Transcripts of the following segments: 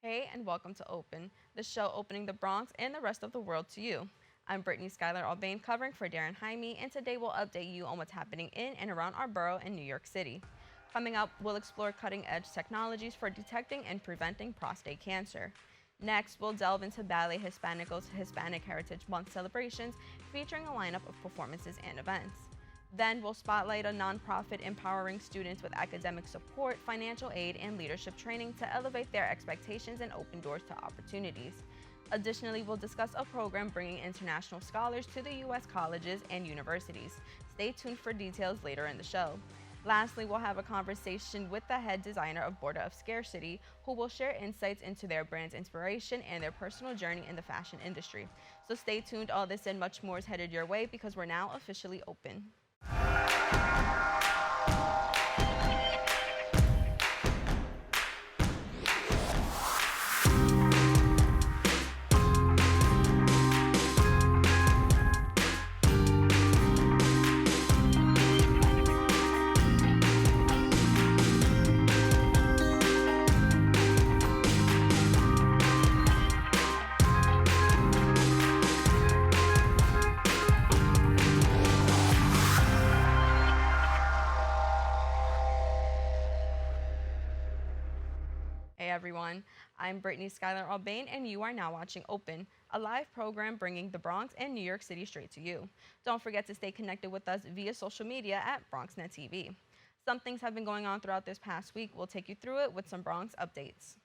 Hey, and welcome to Open, the show opening the Bronx and the rest of the world to you. I'm Brittany Aubain covering for Darren Jaime, and today we'll update you on what's happening in and around our borough in New York City. Coming up, we'll explore cutting-edge technologies for detecting and preventing prostate cancer. Next, we'll delve into Ballet Hispánico's Hispanic Heritage Month celebrations, featuring a lineup of performances and events. Then we'll spotlight a nonprofit empowering students with academic support, financial aid, and leadership training to elevate their expectations and open doors to opportunities. Additionally, we'll discuss a program bringing international scholars to the U.S. colleges and universities. Stay tuned for details later in the show. Lastly, we'll have a conversation with the head designer of Border of Scarcity, who will share insights into their brand's inspiration and their personal journey in the fashion industry. So stay tuned, all this and much more is headed your way because we're now officially open. Hey everyone, I'm Brittany Aubain, and you are now watching Open, a live program bringing the Bronx and New York City straight to you. Don't forget to stay connected with us via social media at BronxNet TV. Some things have been going on throughout this past week. We'll take you through it with some Bronx updates.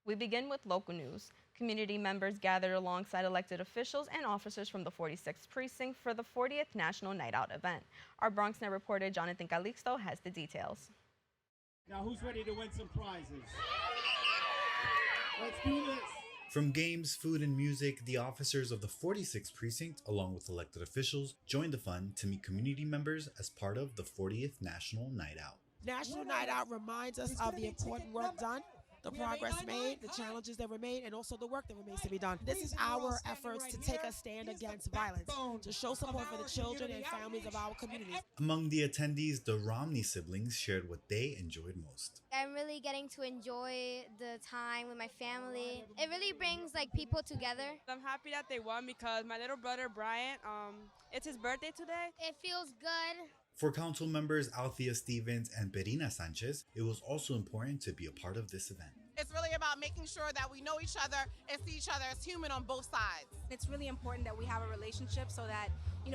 We begin with local news. Community members gathered alongside elected officials and officers from the 46th Precinct for the 40th National Night Out event. Our BronxNet reporter Jonathan Calixto has the details. Now who's ready to win some prizes? Let's do this. From games, food, and music, the officers of the 46th Precinct, along with elected officials, joined the fun to meet community members as part of the 40th National Night Out. National Night Out reminds us of the important work done, the progress made, the challenges that were made, and also the work that remains to be done. This is our efforts to take a stand against violence, to show support for the children and families of our communities. Among the attendees, the Romney siblings shared what they enjoyed most. I'm really getting to enjoy the time with my family. It really brings people together. I'm happy that they won because my little brother Brian, it's his birthday today. It feels good. For council members Althea Stevens and Perina Sanchez, it was also important to be a part of this event. It's really about making sure that we know each other and see each other as human on both sides. It's really important that we have a relationship so that,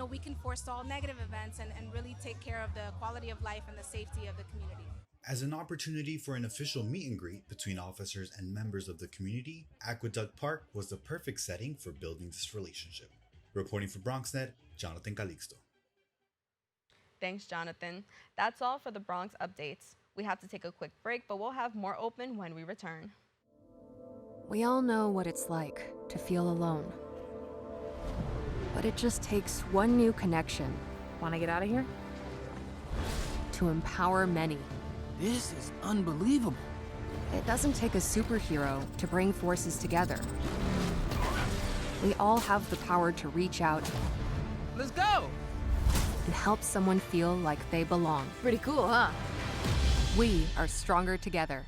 we can forestall negative events and really take care of the quality of life and the safety of the community. As an opportunity for an official meet and greet between officers and members of the community, Aqueduct Park was the perfect setting for building this relationship. Reporting for BronxNet, Jonathan Calixto. Thanks, Jonathan. That's all for the Bronx updates. We have to take a quick break, but we'll have more Open when we return. We all know what it's like to feel alone. But it just takes one new connection. Want to get out of here? To empower many. This is unbelievable. It doesn't take a superhero to bring forces together. We all have the power to reach out. Let's go! And help someone feel like they belong. Pretty cool, huh? We are stronger together.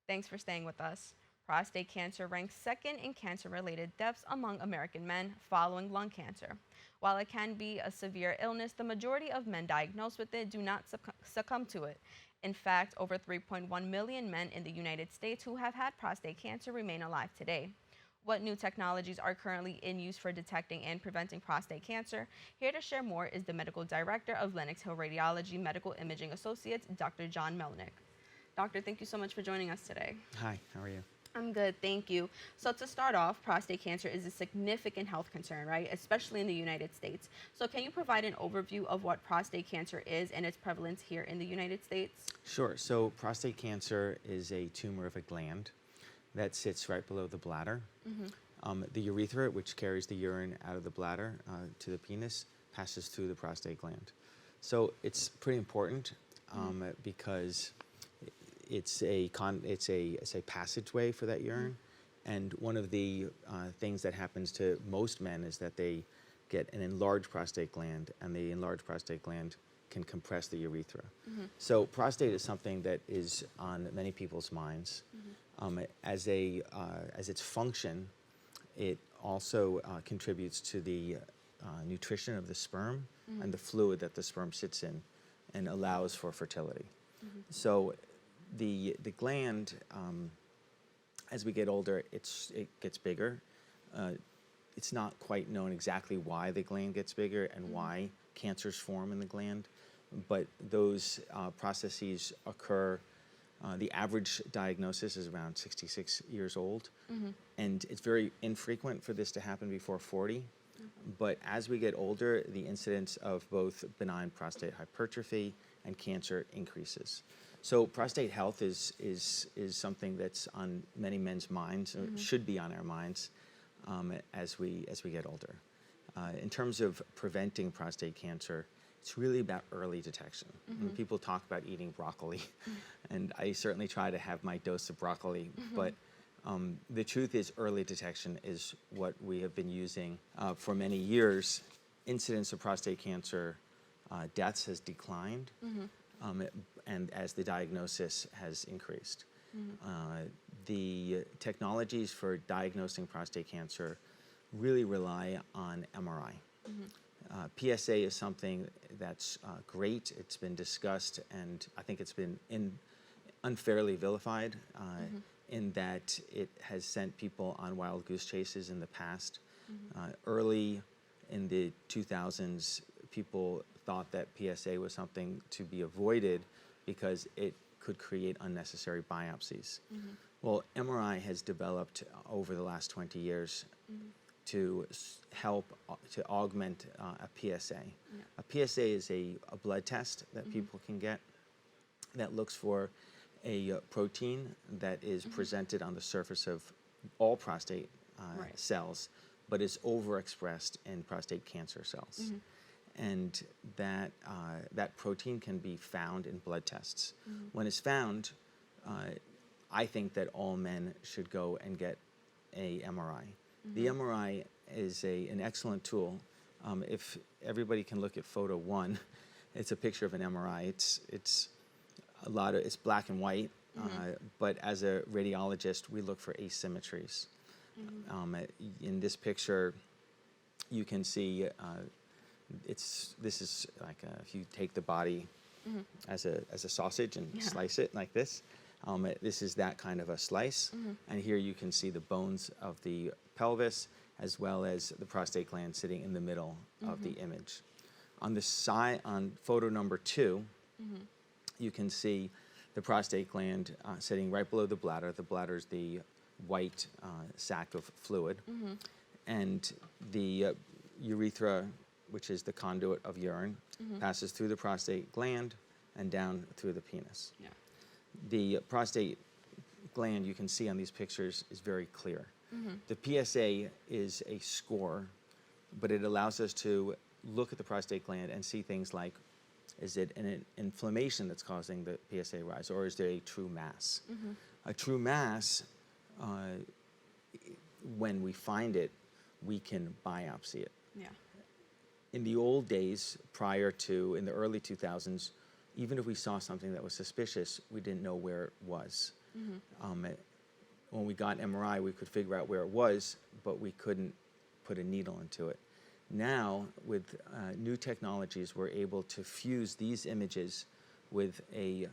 Thanks for staying with us. Prostate cancer ranks second in cancer-related deaths among American men following lung cancer. While it can be a severe illness, the majority of men diagnosed with it do not succumb to it. In fact, over 3.1 million men in the United States who have had prostate cancer remain alive today. What new technologies are currently in use for detecting and preventing prostate cancer? Here to share more is the medical director of Lenox Hill Radiology Medical Imaging Associates, Dr. John Melnick. Doctor, thank you so much for joining us today. Hi, how are you? I'm good, thank you. So to start off, prostate cancer is a significant health concern, right? Especially in the United States. So can you provide an overview of what prostate cancer is and its prevalence here in the United States? Sure. So prostate cancer is a tumor of a gland that sits right below the bladder. The urethra, which carries the urine out of the bladder to the penis, passes through the prostate gland. So it's pretty important because it's a passageway for that urine, and one of the things that happens to most men is that they get an enlarged prostate gland, and the enlarged prostate gland can compress the urethra. So prostate is something that is on many people's minds. As its function, it also contributes to the nutrition of the sperm and the fluid that the sperm sits in, and allows for fertility. So the gland, as we get older, it gets bigger. It's not quite known exactly why the gland gets bigger and why cancers form in the gland, but those processes occur. The average diagnosis is around 66 years old, and it's very infrequent for this to happen before 40. But as we get older, the incidence of both benign prostate hypertrophy and cancer increases. So prostate health is something that's on many men's minds, or should be on our minds, as we get older. In terms of preventing prostate cancer, it's really about early detection. And people talk about eating broccoli, and I certainly try to have my dose of broccoli, but the truth is early detection is what we have been using for many years. Incidence of prostate cancer deaths has declined, and as the diagnosis has increased. The technologies for diagnosing prostate cancer really rely on MRI. PSA is something that's great. It's been discussed, and I think it's been unfairly vilified in that it has sent people on wild goose chases in the past. Early in the 2000s, people thought that PSA was something to be avoided because it could create unnecessary biopsies. Well, MRI has developed over the last 20 years to help to augment a PSA. A PSA is a blood test that people can get that looks for a protein that is presented on the surface of all prostate cells, but is overexpressed in prostate cancer cells. And that protein can be found in blood tests. When it's found, I think that all men should go and get a MRI. The MRI is an excellent tool. If everybody can look at photo 1, it's a picture of an MRI. It's black and white, but as a radiologist, we look for asymmetries. In this picture, you can see this is like if you take the body as a sausage and slice it like this. This is that kind of a slice, and here you can see the bones of the pelvis as well as the prostate gland sitting in the middle of the image. On the side, on photo number 2, you can see the prostate gland sitting right below the bladder. The bladder is the white sac of fluid, and the urethra, which is the conduit of urine, passes through the prostate gland and down through the penis. The prostate gland, you can see on these pictures, is very clear. The PSA is a score, but it allows us to look at the prostate gland and see things like, is it an inflammation that's causing the PSA rise, or is there a true mass? A true mass, when we find it, we can biopsy it. In the old days, in the early 2000s, even if we saw something that was suspicious, we didn't know where it was. When we got MRI, we could figure out where it was, but we couldn't put a needle into it. Now, with new technologies, we're able to fuse these images with a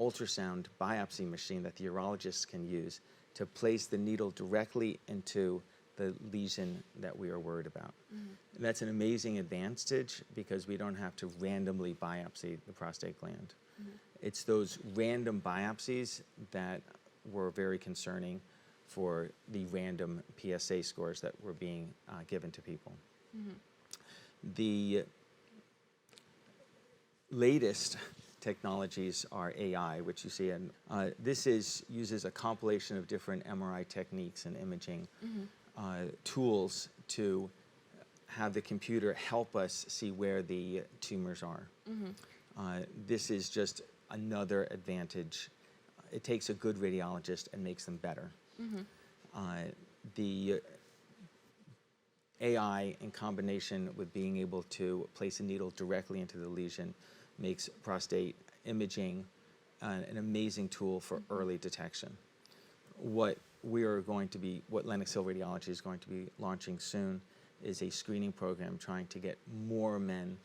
ultrasound biopsy machine that the urologists can use to place the needle directly into the lesion that we are worried about. And that's an amazing advantage because we don't have to randomly biopsy the prostate gland. It's those random biopsies that were very concerning for the random PSA scores that were being given to people. The latest technologies are AI, which you see, and this uses a compilation of different MRI techniques and imaging tools to have the computer help us see where the tumors are. This is just another advantage it takes a good radiologist and makes them better. The AI in combination with being able to place a needle directly into the lesion makes prostate imaging an amazing tool for early detection. What Lennox Hill Radiology is going to be launching soon is a screening program trying to get more men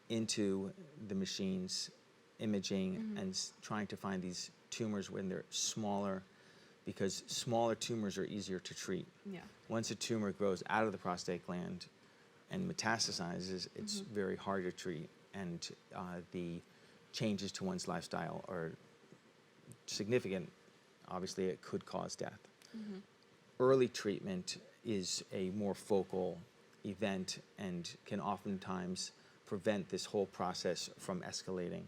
into the machines, imaging, and trying to find these tumors when they're smaller, because smaller tumors are easier to treat. Yeah. Once a tumor grows out of the prostate gland and metastasizes, it's very hard to treat, and the changes to one's lifestyle are significant. Obviously, it could cause death. Early treatment is a more focal event and can oftentimes prevent this whole process from escalating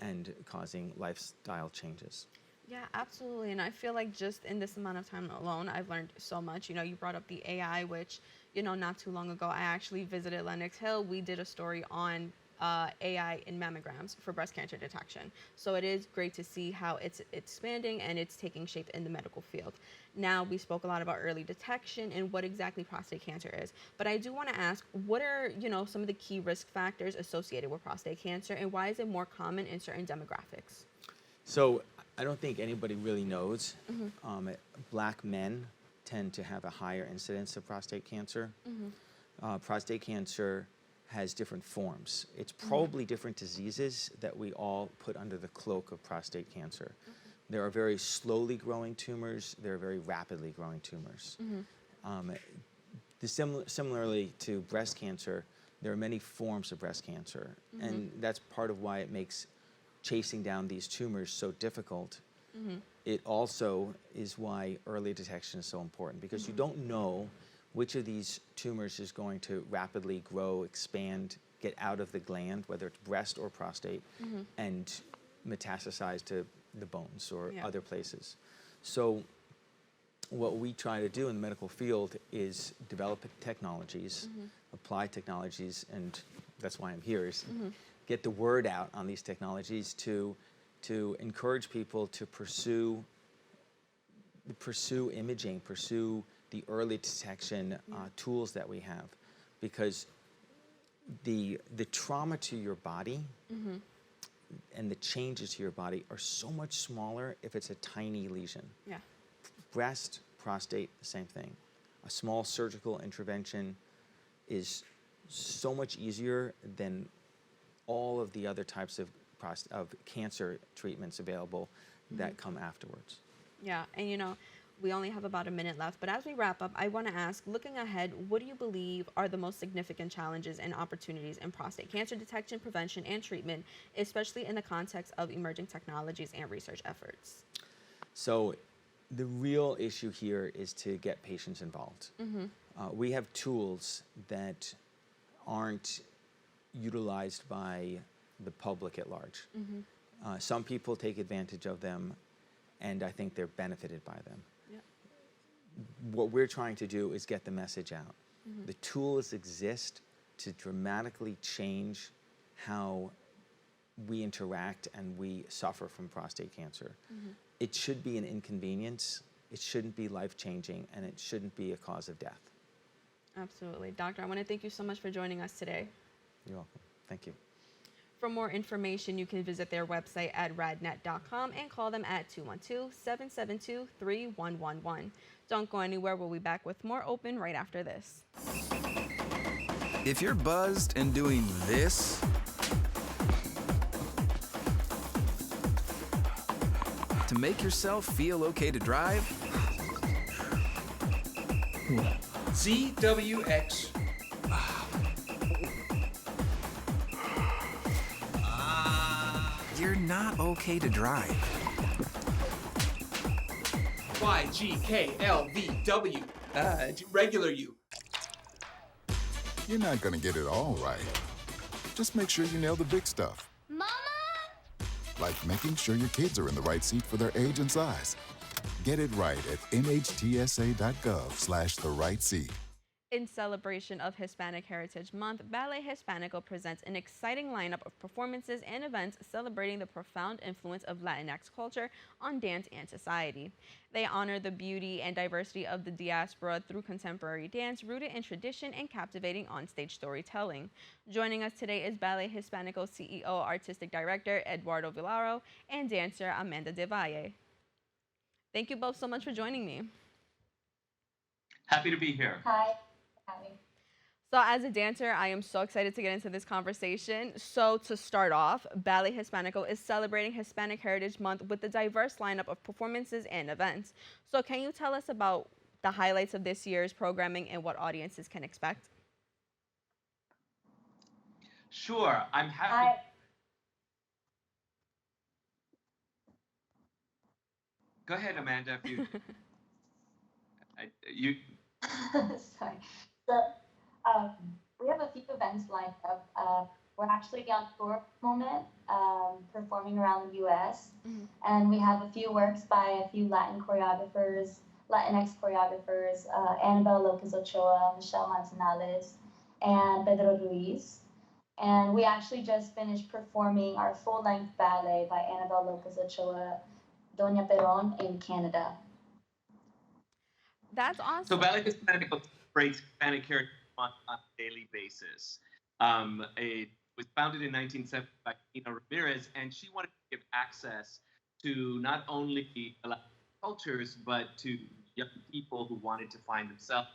and causing lifestyle changes. Yeah, absolutely. And I feel like just in this amount of time alone, I've learned so much. You know, you brought up the AI, which, you know, not too long ago, I actually visited Lenox Hill. We did a story on AI in mammograms for breast cancer detection. So it is great to see how it's expanding and it's taking shape in the medical field. Now, we spoke a lot about early detection and what exactly prostate cancer is. But I do want to ask, what are, you know, some of the key risk factors associated with prostate cancer, and why is it more common in certain demographics? So I don't think anybody really knows. Black men tend to have a higher incidence of prostate cancer. Prostate cancer has different forms. It's probably different diseases that we all put under the cloak of prostate cancer. There are very slowly growing tumors. There are very rapidly growing tumors. Similarly to breast cancer, there are many forms of breast cancer, and that's part of why it makes chasing down these tumors so difficult. It also is why early detection is so important, because you don't know which of these tumors is going to rapidly grow, expand, get out of the gland, whether it's breast or prostate, and metastasize to the bones or other places. So what we try to do in the medical field is develop technologies, apply technologies, and that's why I'm here, is get the word out on these technologies to encourage people to pursue imaging, pursue the early detection tools that we have, because the trauma to your body and the changes to your body are so much smaller if it's a tiny lesion. Yeah. Breast, prostate, the same thing. A small surgical intervention is so much easier than all of the other types of cancer treatments available that come afterwards. Yeah, and you know, we only have about a minute left, but as we wrap up, I want to ask, looking ahead, what do you believe are the most significant challenges and opportunities in prostate cancer detection, prevention, and treatment, especially in the context of emerging technologies and research efforts? So the real issue here is to get patients involved. We have tools that aren't utilized by the public at large. Some people take advantage of them, and I think they're benefited by them. What we're trying to do is get the message out. The tools exist to dramatically change how we interact and we suffer from prostate cancer. It should be an inconvenience, it shouldn't be life-changing, and it shouldn't be a cause of death. Absolutely. Doctor, I want to thank you so much for joining us today. You're welcome. Thank you. For more information, you can visit their website at radnet.com and call them at 212-772-3111. Don't go anywhere. We'll be back with more Open right after this. If you're buzzed and doing this, to make yourself feel okay to drive, ZWX. you're not okay to drive. YGKLVW. Regular you. You're not gonna get it all right. Just make sure you nail the big stuff. Mama! Like making sure your kids are in the right seat for their age and size. Get it right at nhtsa.gov/the right seat. In celebration of Hispanic Heritage Month, Ballet Hispánico presents an exciting lineup of performances and events celebrating the profound influence of Latinx culture on dance and society. They honor the beauty and diversity of the diaspora through contemporary dance rooted in tradition and captivating onstage storytelling. Joining us today is Ballet Hispánico CEO, Artistic Director Eduardo Villaro, and dancer Amanda De Valle. Thank you both so much for joining me. Happy to be here. Hi. So as a dancer, I am so excited to get into this conversation. So to start off, Ballet Hispánico is celebrating Hispanic Heritage Month with a diverse lineup of performances and events. So can you tell us about the highlights of this year's programming and what audiences can expect? Sure, I'm happy. Hi. Go ahead, Amanda. If you Sorry. So we have a few events lined up. We're actually on tour at the moment, performing around the U.S. And we have a few works by a few Latinx choreographers, Annabelle Lopez Ochoa, Michelle Manzanales, and Pedro Ruiz. And we actually just finished performing our full-length ballet by Annabelle Lopez Ochoa, Doña Perón in Canada. That's awesome. So Ballet Hispánico celebrates Hispanic Heritage Month on a daily basis. It was founded in 1970 by Tina Ramirez, and she wanted to give access to not only Latin cultures, but to young people who wanted to find themselves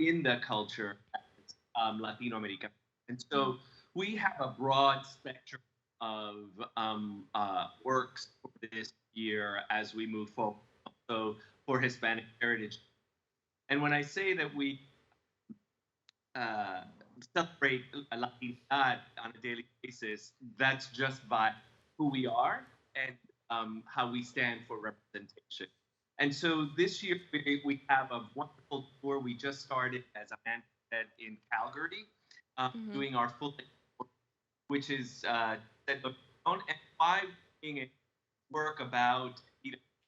in the culture as Latino American. And so we have a broad spectrum of works for this year as we move forward. So for Hispanic Heritage. And when I say that we celebrate Latinidad on a daily basis, that's just by who we are and how we stand for representation. And so this year we have a wonderful tour. We just started, as Amanda said, in Calgary, doing our full tour, which is and why being a work about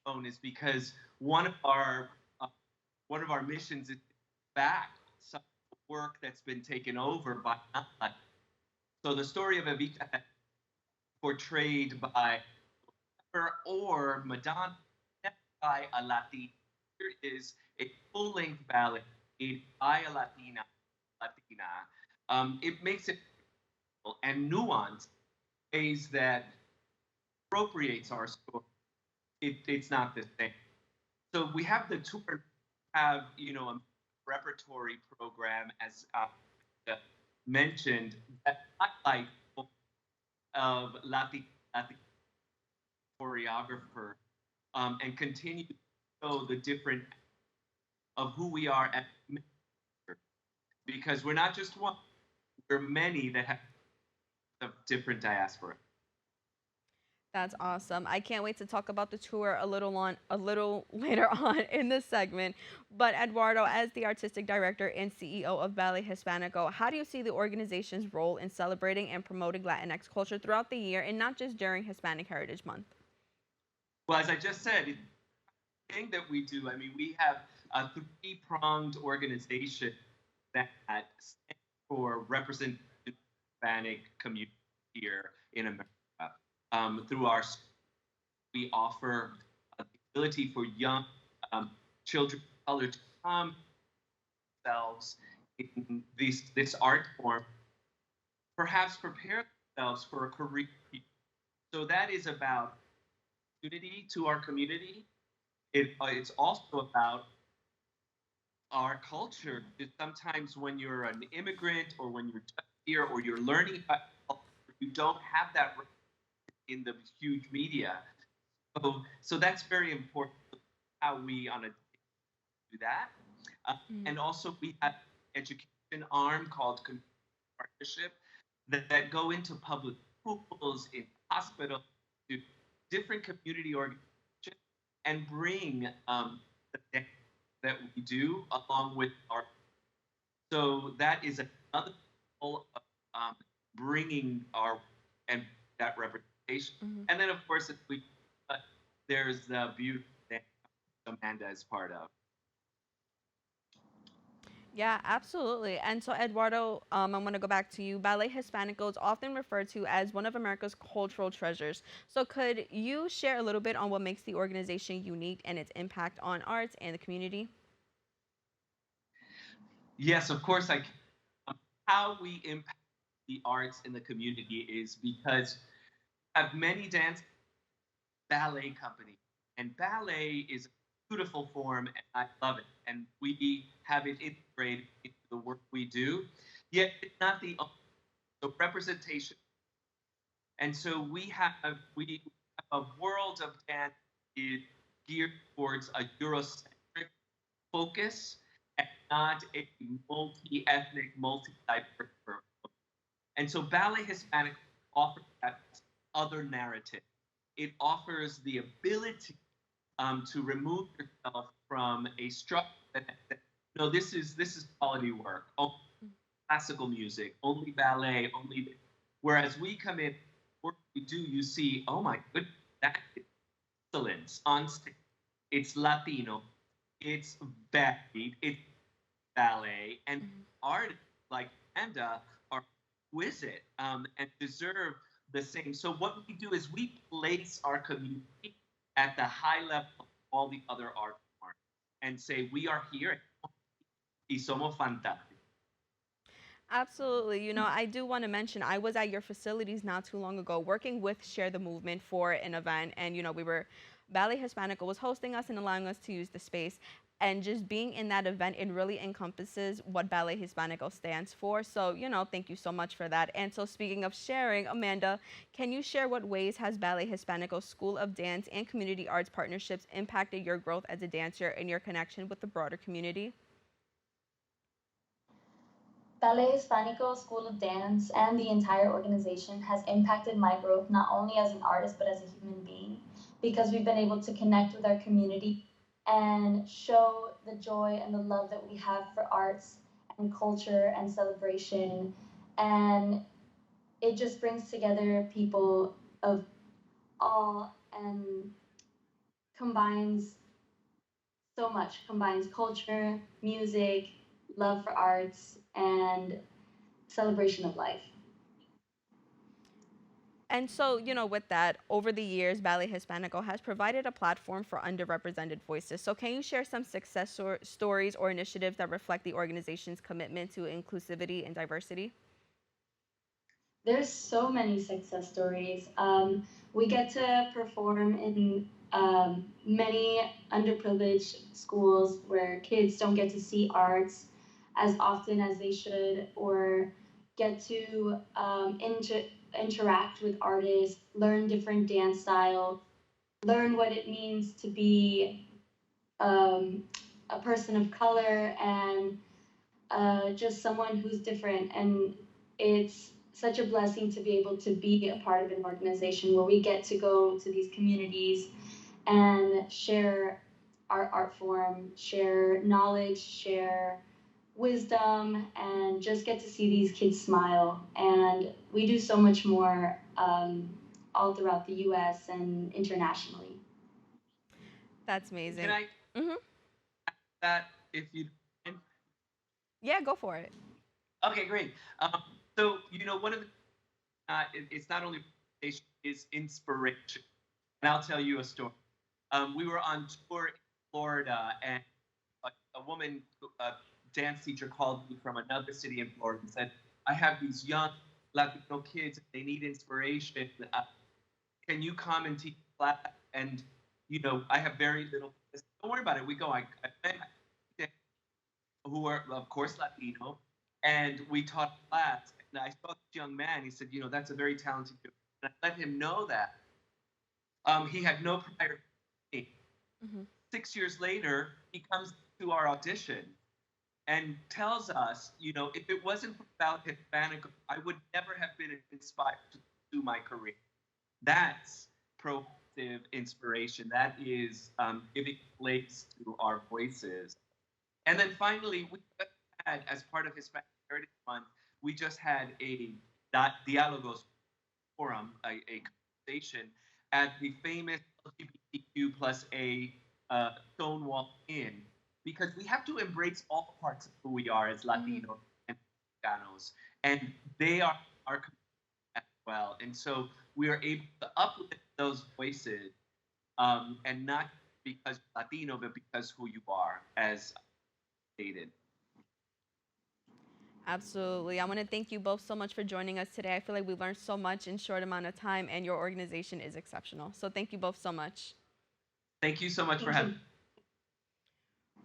Aubain is because one of our missions is back some work that's been taken over by non-Latin. So the story of Evita portrayed by her or Madonna by a Latina. Here is a full-length ballet made by a Latina. It makes it and nuanced ways that appropriates our story. It's not the same. So we have the tour, have a repertory program, as mentioned, that highlight of Latin choreographer and continue to show the different of who we are at, because we're not just one, we're many that have of different diaspora. That's awesome. I can't wait to talk about the tour a little later on in this segment. But Eduardo, as the artistic director and CEO of Ballet Hispánico, how do you see the organization's role in celebrating and promoting Latinx culture throughout the year and not just during Hispanic Heritage Month? Well, as I just said, the thing that we do, we have a three-pronged organization that stands for representation of the Hispanic community here in America. Through our, we offer the ability for young children of color to come themselves in this art form, perhaps prepare themselves for a career. So that is about unity to our community. It's also about our culture. Sometimes when you're an immigrant or when you're here or you're learning about culture, you don't have that in the huge media. So that's very important how we do that. And also we have an education arm called Community Partnership that go into public schools, in hospitals, to different community organizations and bring the dance that we do along with our. So that is another goal of bringing our and that representation. And then, of course, there's the beauty that Amanda is part of. Yeah, absolutely. And so, Eduardo, I'm going to go back to you. Ballet Hispánico is often referred to as one of America's cultural treasures. So, could you share a little bit on what makes the organization unique and its impact on arts and the community? Yes, of course I can. How we impact the arts in the community is because we have many dance ballet companies, and ballet is a beautiful form, and I love it. And we have it integrated into the work we do. Yet it's not the only so representation. And so we have a world of dance is geared towards a Eurocentric focus and not a multi-ethnic, multi-diverse group. And so Ballet Hispanic offers that other narrative. It offers the ability to remove yourself from a structure that no, this is quality work. Only classical music, only ballet, only. Whereas we come in, work we do, you see, oh my goodness, that is excellence on stage. It's Latino, it's varied, it's ballet, and artists like Amanda are exquisite and deserve the same. So what we do is we place our community at the high level of all the other art forms and say we are here y somos fantásticos. Absolutely. I do want to mention I was at your facilities not too long ago working with Share the Movement for an event. And, Ballet Hispanico was hosting us and allowing us to use the space. And just being in that event, it really encompasses what Ballet Hispanico stands for. So, thank you so much for that. And so, speaking of sharing, Amanda, can you share what ways has Ballet Hispanico School of Dance and Community Arts partnerships impacted your growth as a dancer and your connection with the broader community? Ballet Hispanico School of Dance and the entire organization has impacted my growth not only as an artist but as a human being because we've been able to connect with our community and show the joy and the love that we have for arts and culture and celebration. And it just brings together people of all and combines so much, combines culture, music, love for arts, and celebration of life. And so, with that, over the years, Ballet Hispanico has provided a platform for underrepresented voices. So, can you share some success stories or initiatives that reflect the organization's commitment to inclusivity and diversity? There's so many success stories. We get to perform in many underprivileged schools where kids don't get to see arts as often as they should, or get to interact with artists, learn different dance styles, learn what it means to be a person of color and just someone who's different. And it's such a blessing to be able to be a part of an organization where we get to go to these communities and share our art form, share knowledge, share wisdom, and just get to see these kids smile. And we do so much more all throughout the US and internationally. That's amazing. Can I that if you Yeah, go for it. Okay, great. So one of the it's not only representation, is inspiration. And I'll tell you a story. We were on tour in Florida, and a woman, a dance teacher, called me from another city in Florida and said, "I have these young Latino kids. They need inspiration. Can you come and teach class?" And I have very little. Don't worry about it. We go. I met who are of course Latino, and we taught class. And I saw this young man. He said, "That's a very talented kid." And I let him know that. He had no prior. 6 years later, he comes to our audition and tells us, if it wasn't for Ballet Hispanic, I would never have been inspired to do my career. That's proactive inspiration. That is giving place to our voices. And then finally, we just had, as part of Hispanic Heritage Month, we just had a Diálogos forum, a conversation at the famous LGBTQ plus A Stonewall Inn because we have to embrace all parts of who we are as Latinos and Mexicanos, and they are our community as well. And so we are able to uplift those voices, and not because you're Latino, but because who you are, as stated. Absolutely. I want to thank you both so much for joining us today. I feel like we learned so much in short amount of time, and your organization is exceptional. So thank you both so much. Thank you so much for having me.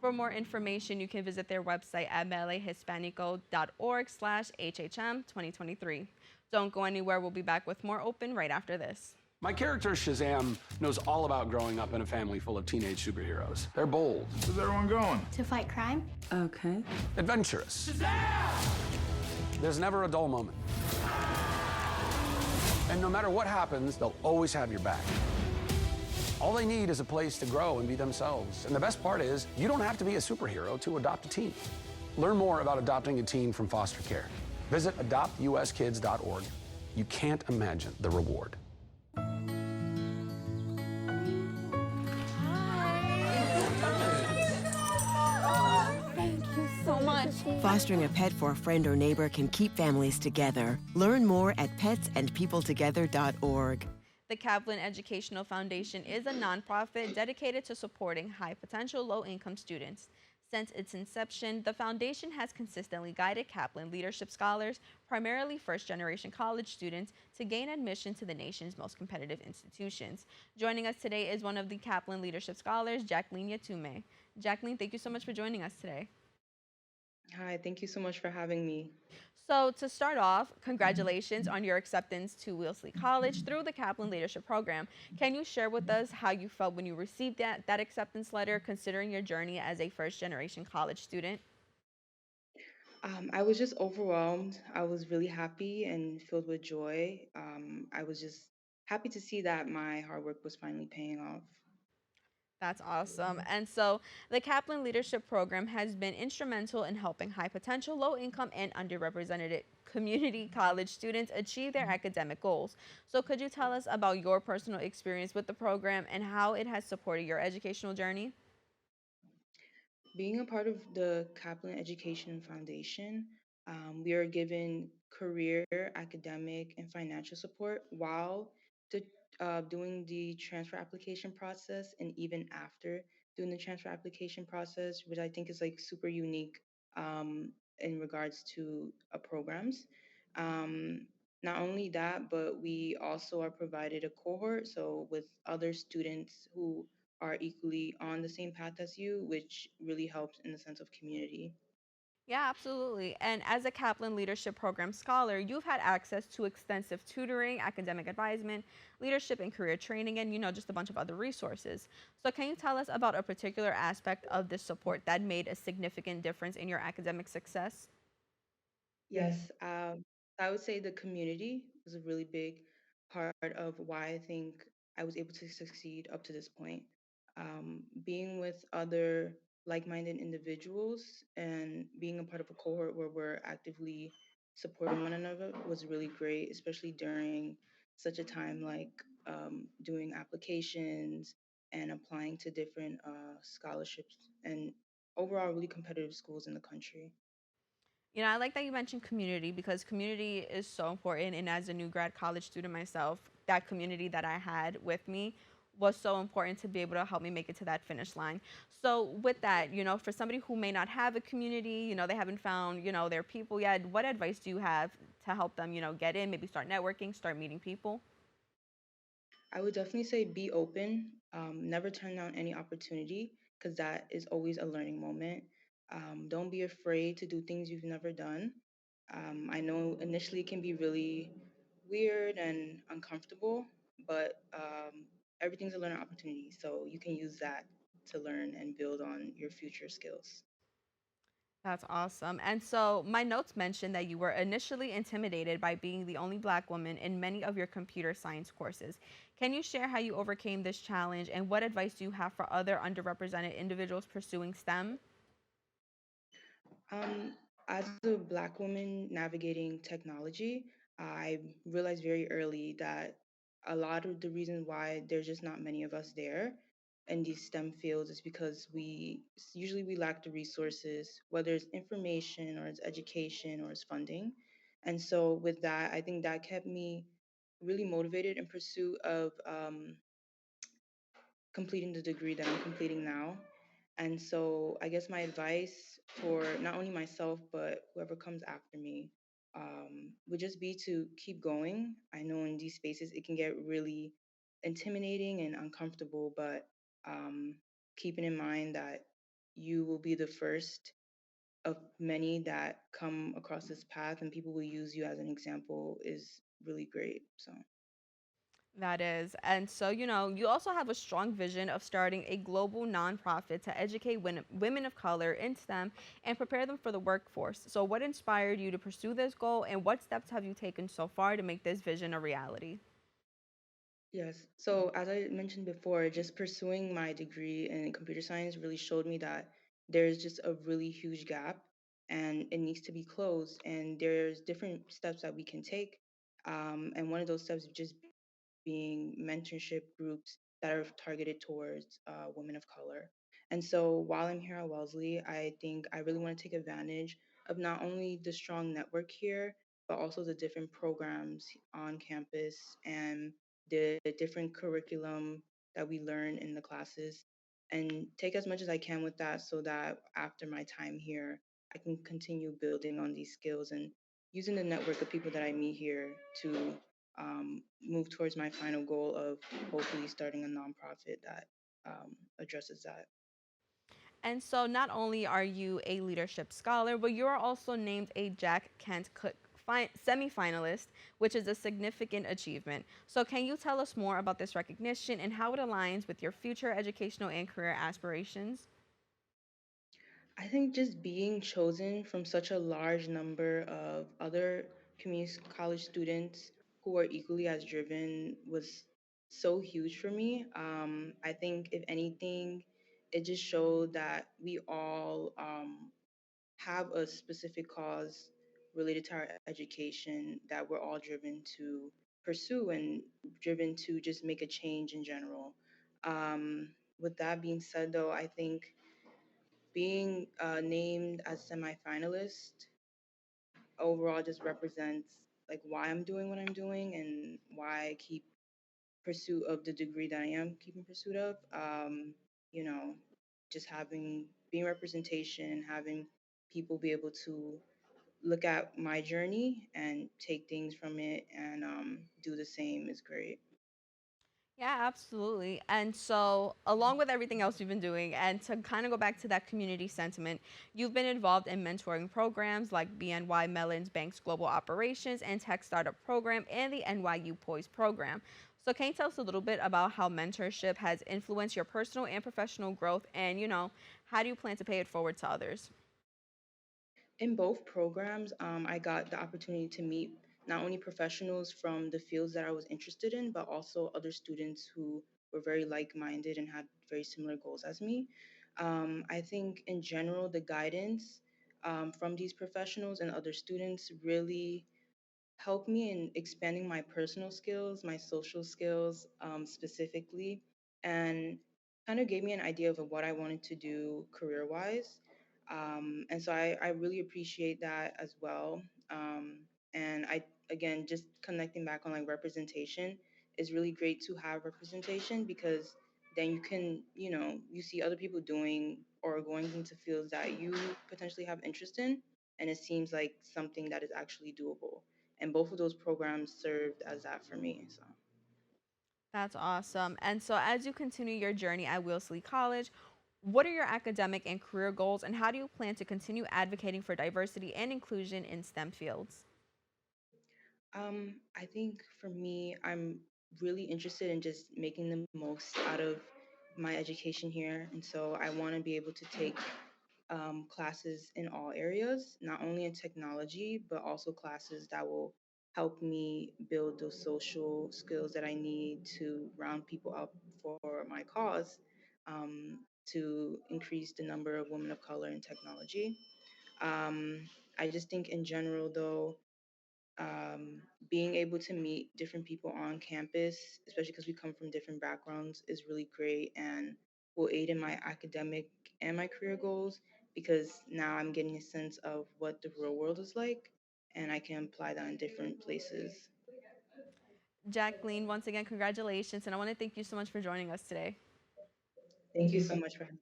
For more information, you can visit their website at ballethispanico.org/HHM 2023. Don't go anywhere. We'll be back with more Open right after this. My character, Shazam, knows all about growing up in a family full of teenage superheroes. They're bold. Where's everyone going? To fight crime? Okay. Adventurous. Shazam! There's never a dull moment. And no matter what happens, they'll always have your back. All they need is a place to grow and be themselves. And the best part is, you don't have to be a superhero to adopt a teen. Learn more about adopting a teen from foster care. Visit adoptuskids.org. You can't imagine the reward. So much. Fostering a pet for a friend or neighbor can keep families together. Learn more at petsandpeopletogether.org. The Kaplan Educational Foundation is a nonprofit dedicated to supporting high-potential, low-income students. Since its inception, the foundation has consistently guided Kaplan leadership scholars, primarily first-generation college students, to gain admission to the nation's most competitive institutions. Joining us today is one of the Kaplan leadership scholars, Jacqueline Yentumi. Jacqueline, thank you so much for joining us today. Hi, thank you so much for having me. So to start off, congratulations on your acceptance to Wellesley College through the Kaplan Leadership Program. Can you share with us how you felt when you received that acceptance letter, considering your journey as a first-generation college student? I was just overwhelmed. I was really happy and filled with joy. I was just happy to see that my hard work was finally paying off. That's awesome. And so the Kaplan Leadership Program has been instrumental in helping high potential, low income, and underrepresented community college students achieve their academic goals. So could you tell us about your personal experience with the program and how it has supported your educational journey? Being a part of the Kaplan Education Foundation, we are given career, academic, and financial support while the, doing the transfer application process and even after doing the transfer application process, which I think is like super unique in regards to programs. Um, Not only that, but we also are provided a cohort, so with other students who are equally on the same path as you, which really helps in the sense of community. Yeah, absolutely. And as a Kaplan Leadership Program scholar, you've had access to extensive tutoring, academic advisement, leadership and career training, and just a bunch of other resources. So can you tell us about a particular aspect of this support that made a significant difference in your academic success? Yes, I would say the community was a really big part of why I think I was able to succeed up to this point. Being with other like-minded individuals and being a part of a cohort where we're actively supporting one another was really great, especially during such a time like doing applications and applying to different scholarships and overall really competitive schools in the country. I like that you mentioned community because community is so important. And as a new grad college student myself, that community that I had with me was so important to be able to help me make it to that finish line. So with that, for somebody who may not have a community, they haven't found, their people yet, what advice do you have to help them, get in, maybe start networking, start meeting people? I would definitely say be open. Never turn down any opportunity because that is always a learning moment. Don't be afraid to do things you've never done. I know initially it can be really weird and uncomfortable, but everything's a learning opportunity. So you can use that to learn and build on your future skills. That's awesome. And so my notes mentioned that you were initially intimidated by being the only Black woman in many of your computer science courses. Can you share how you overcame this challenge and what advice do you have for other underrepresented individuals pursuing STEM? Um, as a Black woman navigating technology, I realized very early that a lot of the reason why there's just not many of us there in these STEM fields is because we lack the resources, whether it's information or it's education or it's funding. And so with that, I think that kept me really motivated in pursuit of completing the degree that I'm completing now. And so I guess my advice for not only myself, but whoever comes after me would just be to keep going. I know in these spaces it can get really intimidating and uncomfortable, but keeping in mind that you will be the first of many that come across this path and people will use you as an example is really great. So. That is. And so, you also have a strong vision of starting a global nonprofit to educate women of color in STEM and prepare them for the workforce. So, what inspired you to pursue this goal, and what steps have you taken so far to make this vision a reality? Yes. So as I mentioned before, just pursuing my degree in computer science really showed me that there's just a really huge gap and it needs to be closed. And there's different steps that we can take. And one of those steps is just being mentorship groups that are targeted towards women of color. And so while I'm here at Wellesley, I think I really want to take advantage of not only the strong network here, but also the different programs on campus and the different curriculum that we learn in the classes and take as much as I can with that so that after my time here, I can continue building on these skills and using the network of people that I meet here to move towards my final goal of hopefully starting a nonprofit that addresses that. And so, not only are you a leadership scholar, but you are also named a Jack Kent Cook semifinalist, which is a significant achievement. So, can you tell us more about this recognition and how it aligns with your future educational and career aspirations? I think just being chosen from such a large number of other community college students who are equally as driven was so huge for me. I think, if anything, it just showed that we all have a specific cause related to our education that we're all driven to pursue and driven to just make a change in general. With that being said, though, I think being named as semifinalist overall just represents like why I'm doing what I'm doing and why I keep pursuit of the degree that I am keeping pursuit of. You know, just having being representation, having people be able to look at my journey and take things from it and do the same is great. Yeah, absolutely. And so, along with everything else you've been doing, and to kind of go back to that community sentiment, you've been involved in mentoring programs like BNY Mellon's Bank's Global Operations and Tech Startup Program and the NYU Poise program. So, can you tell us a little bit about how mentorship has influenced your personal and professional growth, and how do you plan to pay it forward to others? In both programs, I got the opportunity to meet not only professionals from the fields that I was interested in, but also other students who were very like minded and had very similar goals as me. I think in general, the guidance from these professionals and other students really helped me in expanding my personal skills, my social skills specifically, and kind of gave me an idea of what I wanted to do career wise. And so I really appreciate that as well. And again, just connecting back on like representation is really great to have representation because then you can, you see other people doing or going into fields that you potentially have interest in. And it seems like something that is actually doable. And both of those programs served as that for me. So. That's awesome. And so, as you continue your journey at Wellesley College, what are your academic and career goals, and how do you plan to continue advocating for diversity and inclusion in STEM fields? I think for me, I'm really interested in just making the most out of my education here. And so I want to be able to take classes in all areas, not only in technology, but also classes that will help me build those social skills that I need to round people up for my cause to increase the number of women of color in technology. Um, I just think in general, though, being able to meet different people on campus, especially because we come from different backgrounds, is really great. And will aid in my academic and my career goals because now I'm getting a sense of what the real world is like and I can apply that in different places. Jacqueline, once again, congratulations, and I want to thank you so much for joining us today. Thank you so much for having me.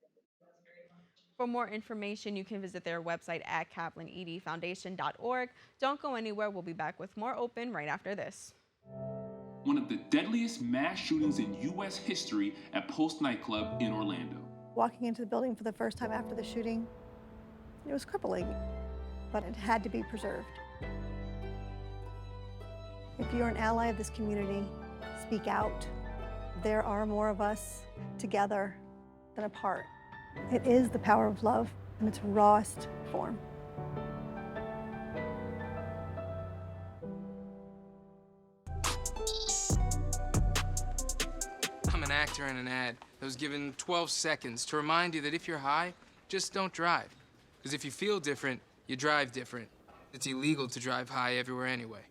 For more information, you can visit their website at kaplanedfoundation.org. Don't go anywhere. We'll be back with more Open right after this. One of the deadliest mass shootings in U.S. history at Post nightclub in Orlando. Walking into the building for the first time after the shooting, it was crippling, but it had to be preserved. If you're an ally of this community, speak out. There are more of us together than apart. It is the power of love in its rawest form. I'm an actor in an ad that was given 12 seconds to remind you that if you're high, just don't drive. Because if you feel different, you drive different. It's illegal to drive high everywhere anyway.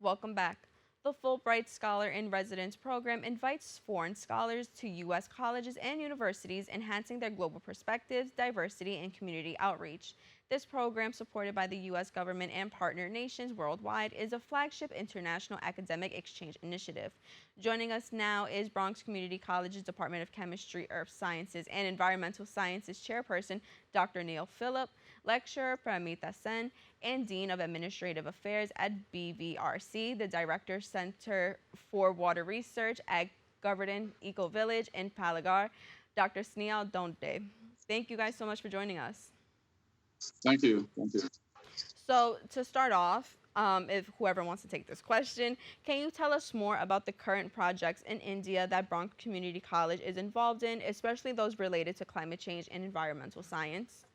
Welcome back. The Fulbright Scholar in Residence program invites foreign scholars to U.S. colleges and universities, enhancing their global perspectives, diversity, and community outreach. This program, supported by the U.S. government and partner nations worldwide, is a flagship international academic exchange initiative. Joining us now is Bronx Community College's Department of Chemistry, Earth Sciences, and Environmental Sciences Chairperson, Dr. Neil Phillip, Lecturer Pramita Sen, and Dean of Administrative Affairs at BVRC, the Director Center for Water Research at Govardhan Eco Village in Palagar, Dr. Sneal Donde. Thank you guys so much for joining us. Thank you. Thank you. So to start off, if whoever wants to take this question, can you tell us more about the current projects in India that Bronx Community College is involved in, especially those related to climate change and environmental science?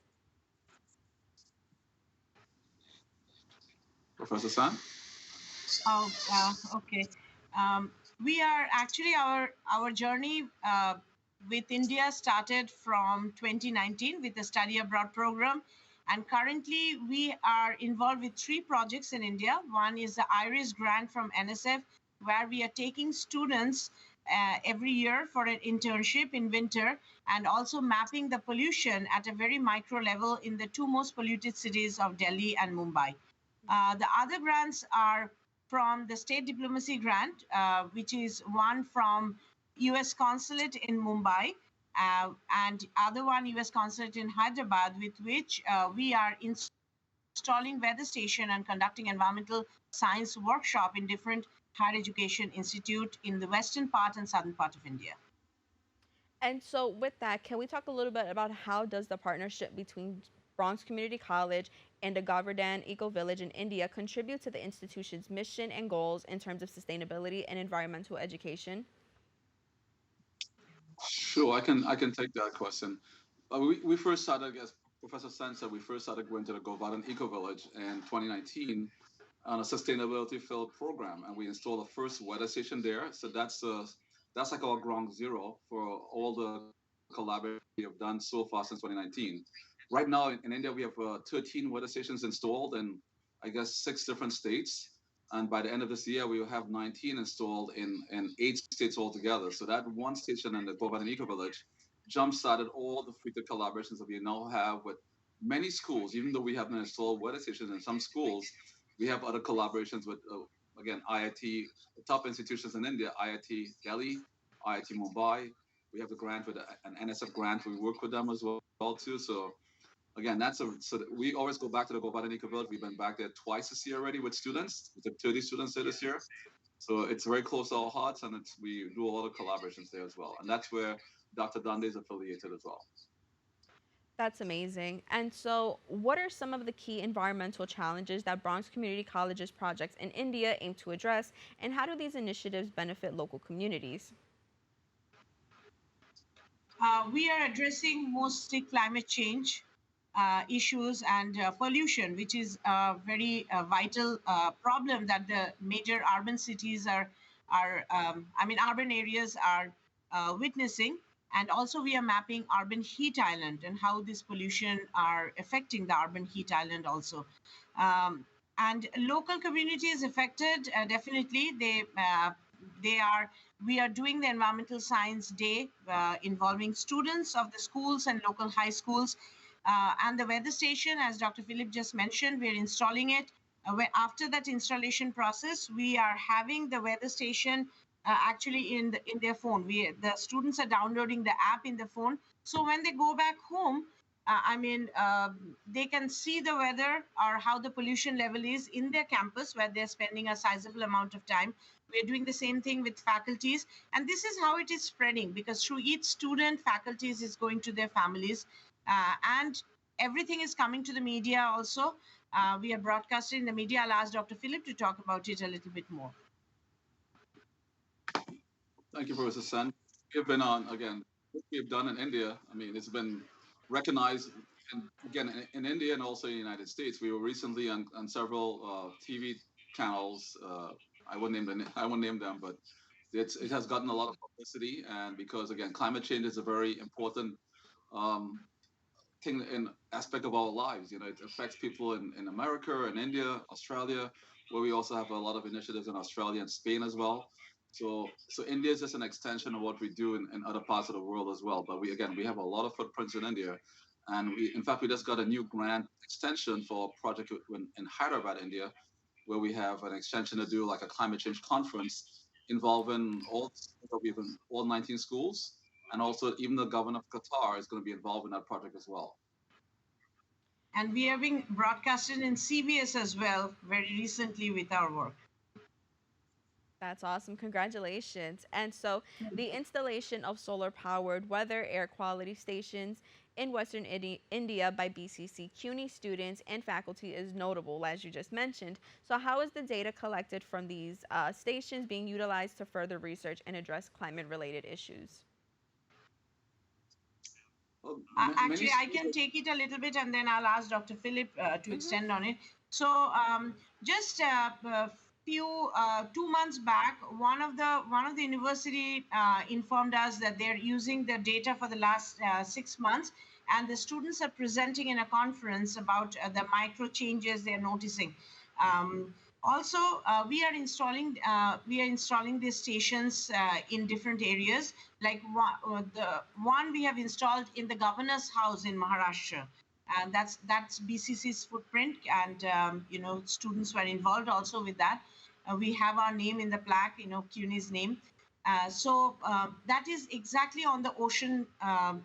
Professor San? Okay. We are actually, our journey with India started from 2019 with the study abroad program. And currently we are involved with 3 projects in India. One is the IRIS grant from NSF, where we are taking students every year for an internship in winter and also mapping the pollution at a very micro level in the 2 most polluted cities of Delhi and Mumbai. The other grants are from the State Diplomacy Grant, which is one from U.S. Consulate in Mumbai, and other one U.S. Consulate in Hyderabad, with which we are installing weather station and conducting environmental science workshop in different higher education institute in the western part and southern part of India. And so with that, can we talk a little bit about how does the partnership between Bronx Community College and the Govardhan Eco Village in India contribute to the institution's mission and goals in terms of sustainability and environmental education? Sure, I can take that question. We first started, as Professor San said, we first started going to the Govardhan Eco Village in 2019 on a sustainability field program, and we installed the first weather station there. So that's like our ground zero for all the collaboration we have done so far since 2019. Right now in India, we have 13 weather stations installed in, I guess, 6 different states. And by the end of this year, we will have 19 installed in 8 states altogether. So that one station in the Govardhan Eco Village jump-started all the future collaborations that we now have with many schools. Even though we haven't installed weather stations in some schools, we have other collaborations with, again, IIT, the top institutions in India, IIT Delhi, IIT Mumbai. We have the grant with an NSF grant. We work with them as well too. So again, so we always go back to the Govardhan Eco Village. We've been back there twice this year already with students. We took 30 students there this year. So it's very close to our hearts, and we do a lot of collaborations there as well. And that's where Dr. Dande is affiliated as well. That's amazing. And so what are some of the key environmental challenges that Bronx Community College's projects in India aim to address, and how do these initiatives benefit local communities? We are addressing mostly climate change issues and pollution, which is a very vital problem that the major urban cities urban areas are witnessing. And also we are mapping urban heat island and how this pollution are affecting the urban heat island also. And local communities affected, definitely they are we are doing the Environmental Science Day involving students of the schools and local high schools. And the weather station, as Dr. Philip just mentioned, we're installing it. After that installation process, we are having the weather station actually in their phone. The students are downloading the app in the phone. So when they go back home, they can see the weather or how the pollution level is in their campus where they're spending a sizable amount of time. We're doing the same thing with faculties. And this is how it is spreading, because through each student, faculties is going to their families. And everything is coming to the media also. We are broadcasting in the media. I'll ask Dr. Philip to talk about it a little bit more. Thank you, Professor Sen. We've been on, again, what we've done in India, it's been recognized, in India and also in the United States. We were recently on several TV channels. I won't name them, but it has gotten a lot of publicity. And because, again, climate change is a very important thing in aspect of our lives. It affects people in America, in India, Australia, where we also have a lot of initiatives in Australia and Spain as well. So India is just an extension of what we do in other parts of the world as well. But we have a lot of footprints in India. And we just got a new grant extension for a project in Hyderabad, India, where we have an extension to do like a climate change conference involving all 19 schools. And also even the governor of Qatar is going to be involved in that project as well. And we are being broadcasted in CBS as well very recently with our work. That's awesome. Congratulations. And so the installation of solar-powered weather air quality stations in Western India by BCC CUNY students and faculty is notable, as you just mentioned. So how is the data collected from these stations being utilized to further research and address climate-related issues? Actually, I can take it a little bit, and then I'll ask Dr. Philip to extend on it. So just a few 2 months back, one of the university informed us that they're using the data for the last 6 months, and the students are presenting in a conference about the micro changes they're noticing. Also, we are installing these stations in different areas. Like the one we have installed in the governor's house in Maharashtra, and that's BCC's footprint, and students were involved also with that. We have our name in the plaque, CUNY's name. So that is exactly on the ocean,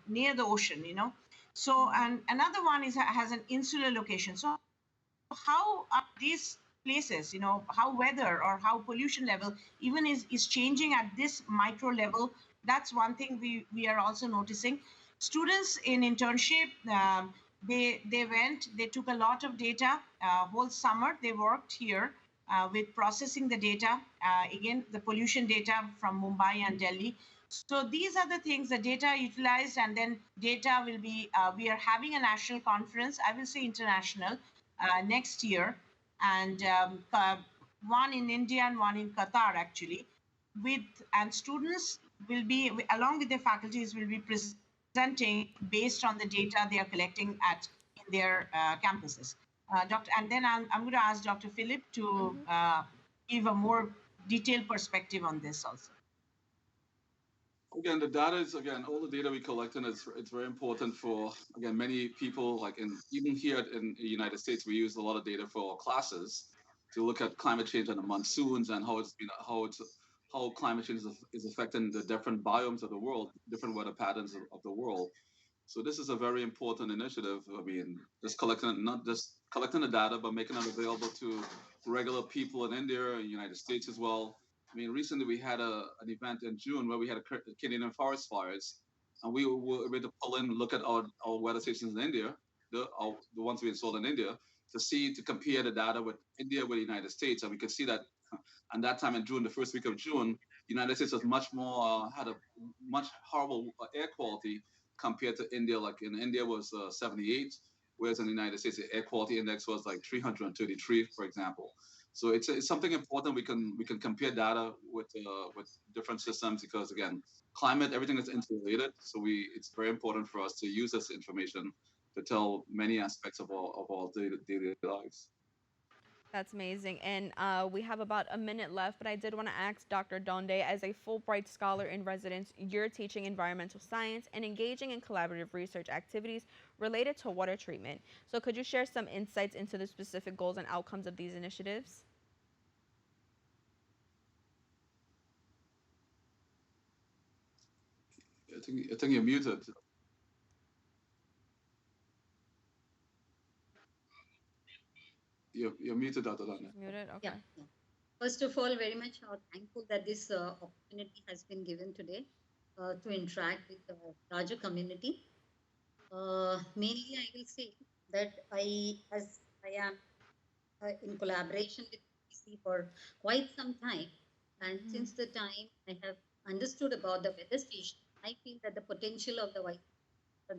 near the ocean, So, and another one has an insular location. So how are these places, how weather or how pollution level even is changing at this micro level? That's one thing we are also noticing. Students in internship, they took a lot of data. Whole summer they worked here with processing the data, again, the pollution data from Mumbai and Delhi. So these are the things, the data utilized, and then data will be, we are having a national conference, I will say international, next year, and one in India and one in Qatar, actually. And students will be, along with their faculties, will be presenting based on the data they are collecting in their campuses. And then I'm going to ask Dr. Philip to give a more detailed perspective on this also. Again, the data is, all the data we collect, and it's very important for, many people, even here in the United States, we use a lot of data for classes to look at climate change and the monsoons and how climate change is affecting the different biomes of the world, different weather patterns of the world. So this is a very important initiative. Not just collecting the data, but making it available to regular people in India and United States as well. Recently we had an event in June where we had a Canadian forest fires, and we were able to pull in and look at our weather stations in India, the ones we installed in India, to compare the data with India with the United States, and we could see that. And that time in June, the first week of June, the United States was much more had a much horrible air quality compared to India. Like in India was 78, whereas in the United States the air quality index was like 333, for example. So it's something important. We can compare data with different systems, because again, climate, everything is interrelated. So it's very important for us to use this information to tell many aspects of our daily lives. That's amazing. And we have about a minute left, but I did want to ask Dr. Donde, as a Fulbright Scholar in Residence, you're teaching environmental science and engaging in collaborative research activities related to water treatment. So could you share some insights into the specific goals and outcomes of these initiatives? I think you're muted. You're muted, Dr. Dana. Muted, okay. Yeah. First of all, very much thankful that this opportunity has been given today to interact with the larger community. Mainly, I will say that as I am in collaboration with PC for quite some time, and since the time I have understood about the weather station, I feel that the potential of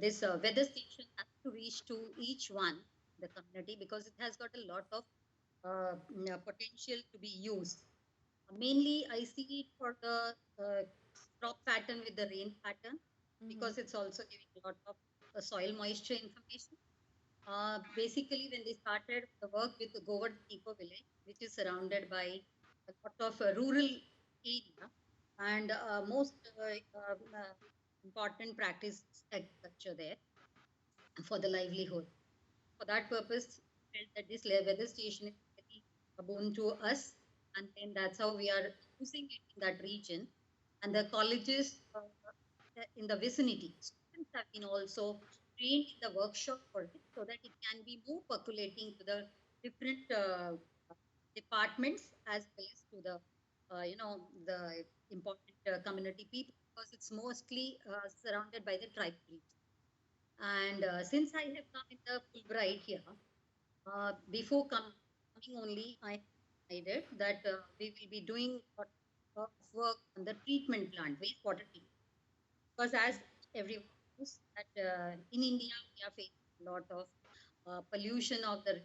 this weather station has to reach to each one, the community, because it has got a lot of potential to be used. Mainly, I see it for the crop pattern with the rain pattern, because it's also giving a lot of soil moisture information. Basically, when they started the work with the Govard Eco Village, which is surrounded by a lot of rural area, and most important practice agriculture there for the livelihood. For that purpose, I felt that this weather station is very a boon to us, and then that's how we are using it in that region. And the colleges in the vicinity, students have been also trained in the workshop for it, so that it can be more percolating to the different departments as well as to the the important community people, because it's mostly surrounded by the tribal region. And since I have come in the Fulbright here, before coming only, I decided that we will be doing a lot of work on the treatment plant, wastewater treatment. Because as everyone knows, that in India, we are facing a lot of pollution of the,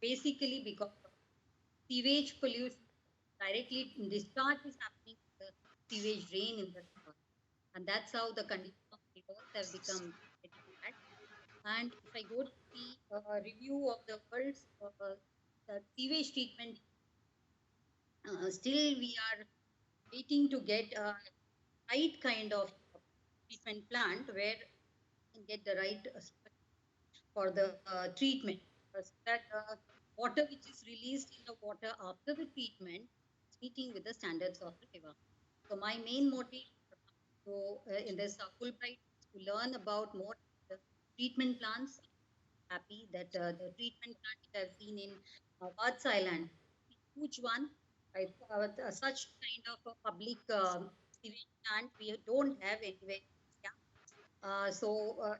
basically because of sewage pollution, directly discharge is happening in the sewage drain in the river. And that's how the condition of rivers have become very bad. And if I go to the review of the world's sewage treatment, still we are waiting to get a right kind of treatment plant where we can get the right for the treatment. So that water which is released in the water after the treatment is meeting with the standards of the river. So my main motive in this Fulbright is to learn about more the treatment plants. Happy that the treatment plant that I've seen in Watts Island, huge one. Right? Such kind of a public sewage plant we don't have anywhere. Yeah. So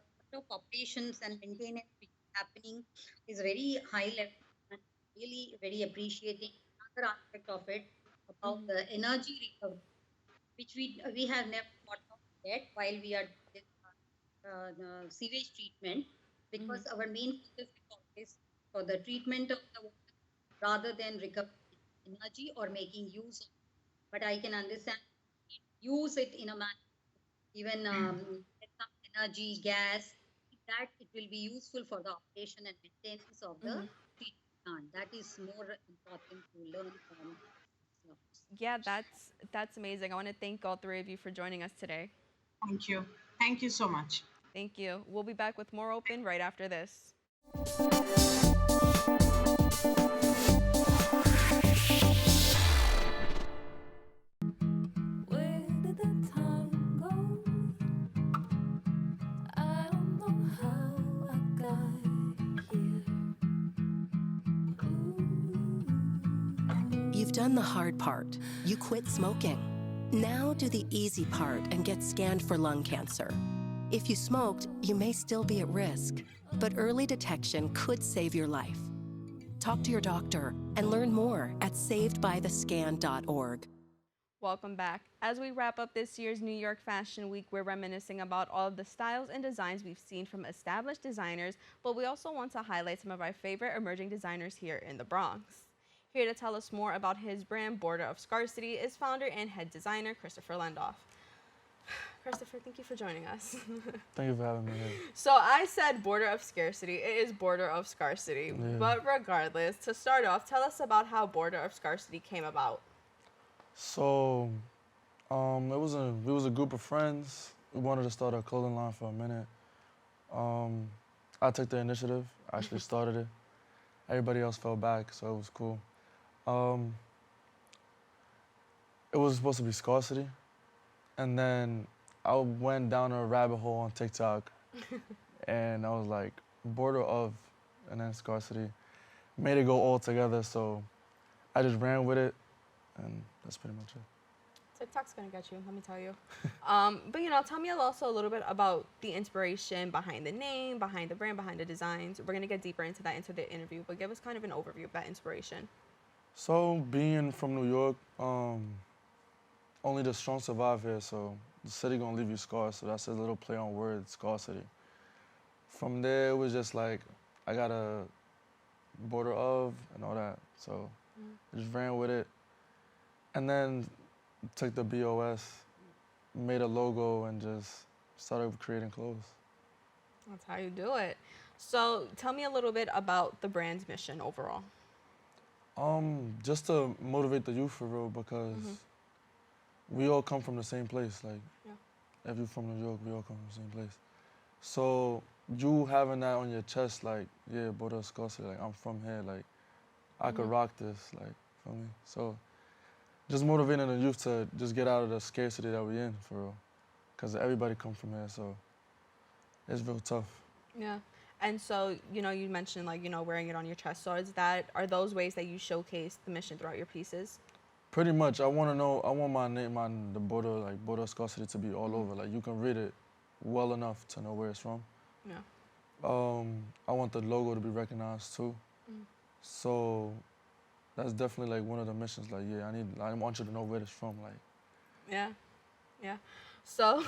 operations and maintenance which is happening is very high level, and really very appreciating another aspect of it about the energy recovery, which we have never thought of yet while we are doing this sewage treatment, because our main focus is always for the treatment of the water rather than recovering energy or making use of it. But I can understand use it in a manner, even get some energy, gas, that it will be useful for the operation and maintenance of the treatment plant. That is more important to learn from. Yeah, that's amazing. I want to thank all three of you for joining us today. Thank you. Thank you so much. Thank you. We'll be back with more Open right after this. You've done the hard part. You quit smoking. Now do the easy part and get scanned for lung cancer. If you smoked, you may still be at risk, but early detection could save your life. Talk to your doctor and learn more at savedbythescan.org. Welcome back. As we wrap up this year's New York Fashion Week, we're reminiscing about all of the styles and designs we've seen from established designers, but we also want to highlight some of our favorite emerging designers here in the Bronx. Here to tell us more about his brand, Border of Scarcity, is founder and head designer Christopher Lendof. Christopher, thank you for joining us. Thank you for having me here. So I said border of scarcity. It is border of scarcity. Yeah. But regardless, to start off, tell us about how border of scarcity came about. So, we was a group of friends. We wanted to start a clothing line for a minute. I took the initiative. I actually started it. Everybody else fell back, so it was cool. It was supposed to be Scarcity, and then I went down a rabbit hole on TikTok, and I was like, border of, and then Scarcity. Made it go all together, so I just ran with it, and that's pretty much it. TikTok's gonna get you, let me tell you. But tell me also a little bit about the inspiration behind the name, behind the brand, behind the designs. We're gonna get deeper into that into the interview, but give us kind of an overview of that inspiration. So being from New York, only the strong survive here, so the city gonna leave you scarred, so that's a little play on words, scarcity. From there, it was just like, I got a border of and all that, so I just ran with it. And then took the BOS, made a logo, and just started creating clothes. That's how you do it. So tell me a little bit about the brand's mission overall. Just to motivate the youth for real, because we all come from the same place. Like, if you're from New York, we all come from the same place. So you having that on your chest, like, yeah, border scarcity, like, I'm from here, like, I could rock this, like, feel me? So just motivating the youth to just get out of the scarcity that we're in, for real. Because everybody come from here, so it's real tough. Yeah. And so, you mentioned, like, wearing it on your chest. So are those ways that you showcase the mission throughout your pieces? Pretty much. I want my name on the border, like, border scarcity to be all over. Like, you can read it well enough to know where it's from. Yeah. I want the logo to be recognized, too. So that's definitely, like, one of the missions. Like, yeah, I want you to know where it's from, like. Yeah. Yeah. So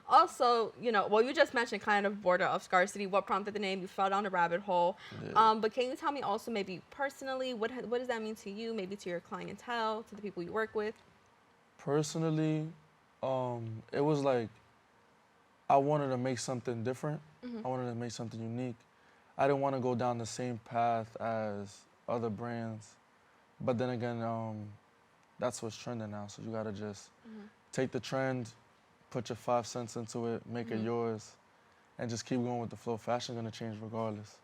also, you just mentioned kind of border of scarcity. What prompted the name? You fell down a rabbit hole. Yeah. But can you tell me also maybe personally, what does that mean to you, maybe to your clientele, to the people you work with? Personally, it was like I wanted to make something different. I wanted to make something unique. I didn't want to go down the same path as other brands. But then again, that's what's trending now. So you got to just take the trend, put your 5 cents into it, make it yours, and just keep going with the flow. Fashion's gonna change regardless.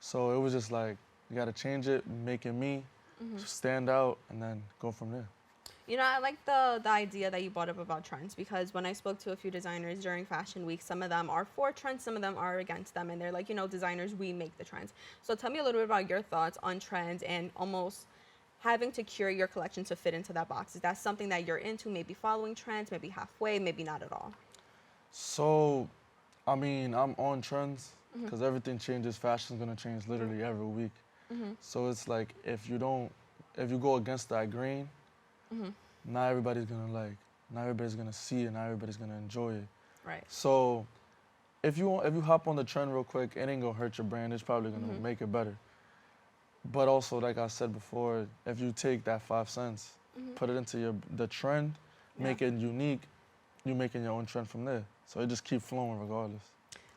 So it was just like, you gotta change it, make it me, stand out, and then go from there. I like the idea that you brought up about trends, because when I spoke to a few designers during Fashion Week, some of them are for trends, some of them are against them, and they're like, designers, we make the trends. So tell me a little bit about your thoughts on trends and almost having to curate your collection to fit into that box. Is that something that you're into, maybe following trends, maybe halfway, maybe not at all? So, I'm on trends, because everything changes. Fashion's gonna change literally every week. So it's like, if you go against that grain, not everybody's gonna see it, not everybody's gonna enjoy it. Right. So if you hop on the trend real quick, it ain't gonna hurt your brand, it's probably gonna make it better. But also, like I said before, if you take that 5 cents, put it into the trend, make it unique, you're making your own trend from there. So it just keeps flowing regardless.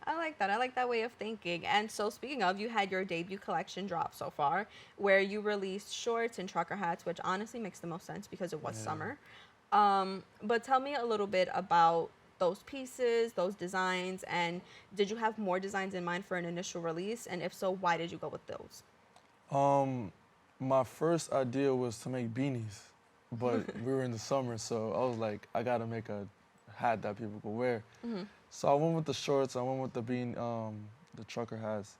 I like that. I like that way of thinking. And so speaking of, you had your debut collection drop so far, where you released shorts and trucker hats, which honestly makes the most sense because it was summer. But tell me a little bit about those pieces, those designs, and did you have more designs in mind for an initial release? And if so, why did you go with those? My first idea was to make beanies, but we were in the summer, so I was like, I gotta make a hat that people could wear. So I went with the shorts, I went with the trucker hats.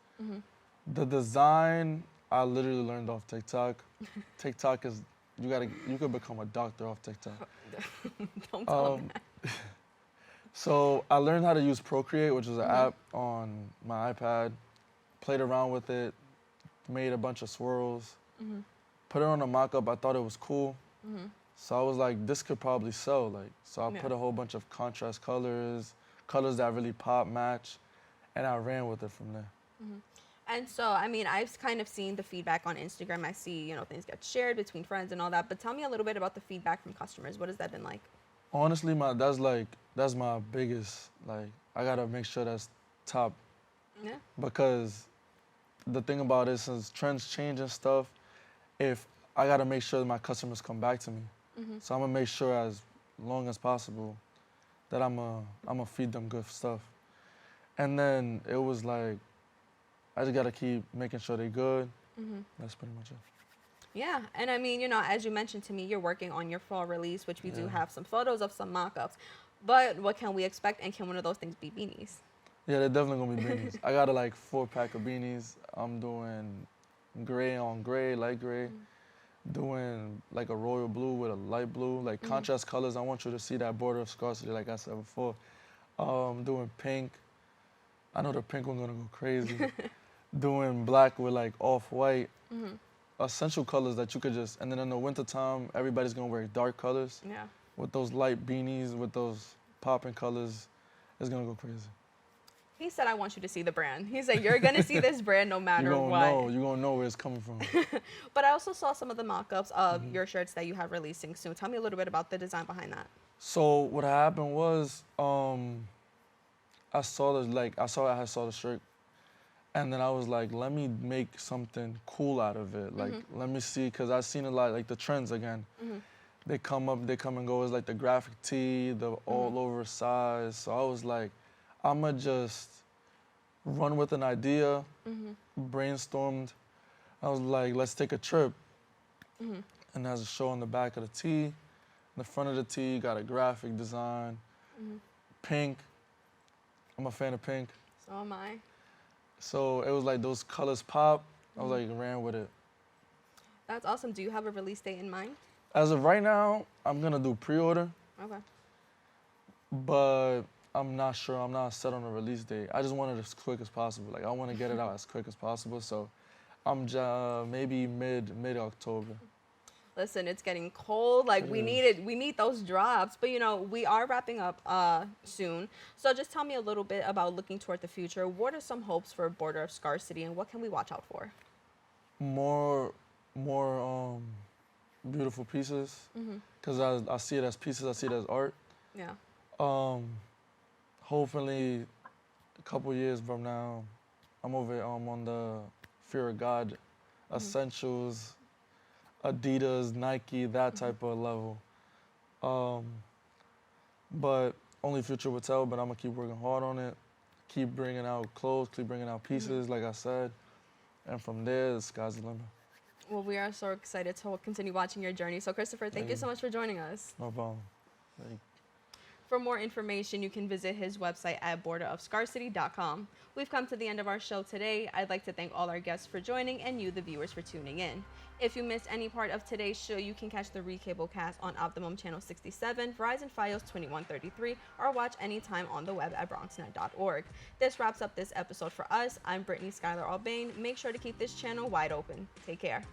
The design, I literally learned off TikTok. TikTok is, you could become a doctor off TikTok. Don't tell them that. So I learned how to use Procreate, which is an app on my iPad, played around with it, made a bunch of swirls, put it on a mock-up. I thought it was cool. So I was like, this could probably sell. So I put a whole bunch of contrast colors that really pop, match, and I ran with it from there. And so, I've kind of seen the feedback on Instagram. I see, things get shared between friends and all that. But tell me a little bit about the feedback from customers. What has that been like? Honestly, that's like that's my biggest, like, I gotta make sure that's top. Yeah. Because the thing about it, since trends change and stuff, if I gotta make sure that my customers come back to me. So I'm gonna make sure as long as possible that I'm gonna feed them good stuff. And then it was like, I just gotta keep making sure they're good. That's pretty much it. Yeah, and I mean, as you mentioned to me, you're working on your fall release, which we do Yeah. have some photos of some mock-ups. But what can we expect, and can one of those things be beanies? Yeah, they're definitely gonna be beanies. I got a 4-pack of beanies. I'm doing gray on gray, light gray. Doing like a royal blue with a light blue, like contrast colors. I want you to see that border of scarcity, like I said before. Doing pink. I know the pink one's gonna go crazy. Doing black with like off-white. Essential colors that you could just, and then in the wintertime, everybody's gonna wear dark colors. Yeah. With those light beanies, with those popping colors, it's gonna go crazy. He said, I want you to see the brand. He said, you're going to see this brand no matter You're what. gonna know where it's coming from. But I also saw some of the mock-ups of your shirts that you have releasing soon. Tell me a little bit about the design behind that. So what happened was, I saw the shirt, and then I was like, let me make something cool out of it. Like, let me see, cause I've seen a lot, like the trends again. They come and go. It's like the graphic tee, the all over size. So I was like, I'ma just run with an idea, brainstormed. I was like, let's take a trip. And there's a show on the back of the tee. In the front of the tee, got a graphic design, pink. I'm a fan of pink. So am I. So it was like those colors pop. I was like, ran with it. That's awesome. Do you have a release date in mind? As of right now, I'm gonna do pre-order, Okay. but I'm not sure. I'm not set on a release date. I just want it as quick as possible. Like, I want to get it out as quick as possible. So I'm maybe mid-October. Listen, it's getting cold. Like, we need those drops. But, we are wrapping up soon. So just tell me a little bit about looking toward the future. What are some hopes for Border of Scarcity, and what can we watch out for? More beautiful pieces, because I see it as pieces. I see it as art. Yeah. Hopefully, a couple years from now, I'm on the Fear of God, Essentials, Adidas, Nike, that type of level. But only future will tell, but I'm gonna keep working hard on it, keep bringing out clothes, keep bringing out pieces, like I said, and from there, the sky's the limit. Well, we are so excited to continue watching your journey. So, Christopher, thank you so much for joining us. No problem. Thank you. For more information, you can visit his website at borderofscarcity.com. We've come to the end of our show today. I'd like to thank all our guests for joining and you, the viewers, for tuning in. If you missed any part of today's show, you can catch the recable cast on Optimum Channel 67, Verizon Fios 2133, or watch anytime on the web at bronxnet.org. This wraps up this episode for us. I'm Brittany Skylar Aubain. Make sure to keep this channel wide open. Take care.